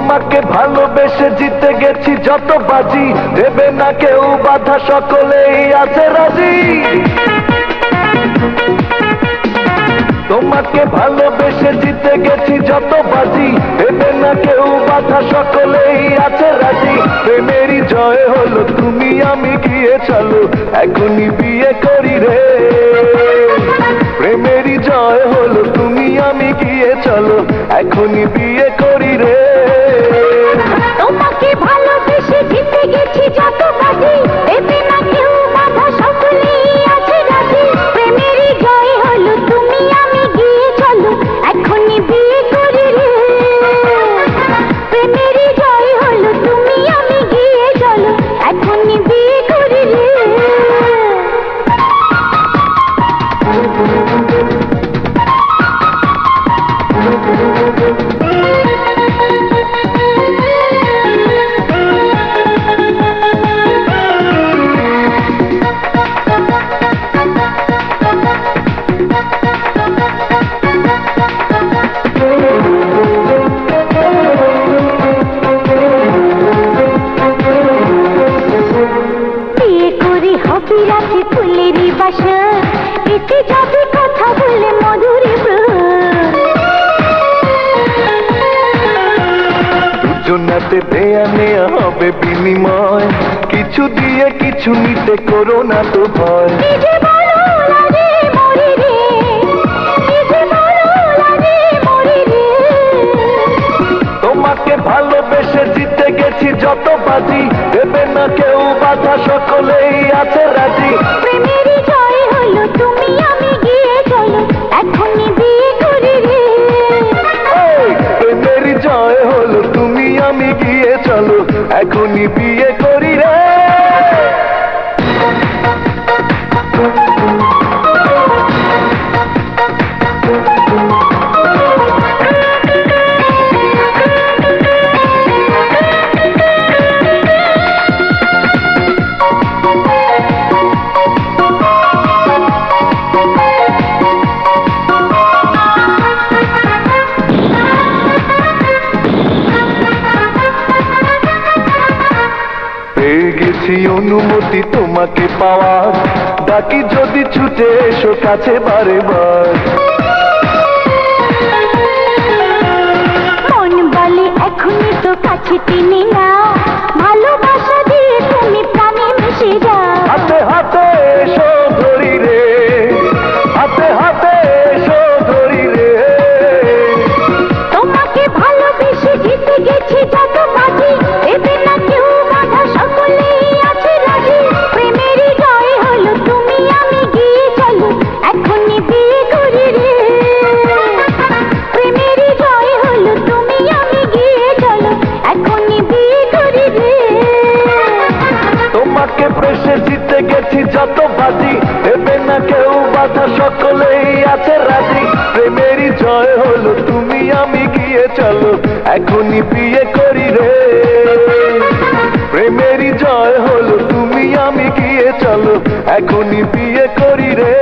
তোমাকে ভালোবেসে জিতে গেছি যত বাজি, দেবে না কেউ বাধা, সকলেই আছে রাজি। তোমাকে ভালোবেসে জিতে গেছি যত বাজি, দেবে না কেউ বাধা, সকলেই আছে রাজি। প্রেমেরই জয় হলো, তুমি আমি গিয়ে চলো এখনই বিয়ে করি রে। প্রেমেরই জয় হলো, তুমি আমি গিয়ে চলো এখনই বিয়ে করি রে। তোমাকে ভালোবেসে জিতে গেছি যত বাজি, দেবে না কেউ বাধা, সকলেই আছে রাজি। প্রেমেরই জয় হলো, তুমি আমি গিয়ে চলো এখনই বিয়ে করি রে। প্রেমেরই জয় হলো, তুমি আমি গিয়ে চলো এখনই বিয়ে করি রে। রাতে ফুলেরই বাসা, এতে যাবে কথা বলে মধুরী দুজনাতে দেয়া নেয়া হবে বিনিময়, কিছু দিয়ে কিছু নিতে করো না তো ভয়। তোমাকে ভালোবেসে জিতে গেছি যত বাজি, দেবে না কেউ বাধা, সকলেই আছে রাজি। প্রেমেরই জয় হলো, তুমি আমি গিয়ে চলো এখনই বিয়ে করি রে। প্রেমেরই জয় হলো, তুমি আমি গিয়ে চলো এখনই বিয়ে করি রে। অনুমতি তোমাকে পাওয়ার, ডাকি যদি ছুটে এসো কাছে বারে বার। মন বলে এখনই তো কাছে টেনে নাও, ভালোবাসা দিয়ে তুমি প্রাণে মিশে যাও। হাতে হাতে এসো ধরি রে, হাতে হাতে এসো ধরি রে। তোমাকে ভালোবেসে জিতে গেছি যত বাজি, দেবে না কেউ বাধা, সকলেই আছে রাজি। প্রেমেরই জয় হলো, তুমি আমি গিয়ে চলো এখনই বিয়ে করি রে। প্রেমেরই জয় হলো, তুমি আমি গিয়ে চলো এখনই বিয়ে করি রে। তোমাকে বেসে জিতে গেছি যত বাজি, দেবে না কেউ বাধা, সকলেই আছে রাজি। প্রেমেরই জয় হলো, তুমি আমি গিয়ে চলো এখনই বিয়ে করি রে। প্রেমেরই জয় হলো, তুমি আমি গিয়ে চলো এখনই বিয়ে করি রে।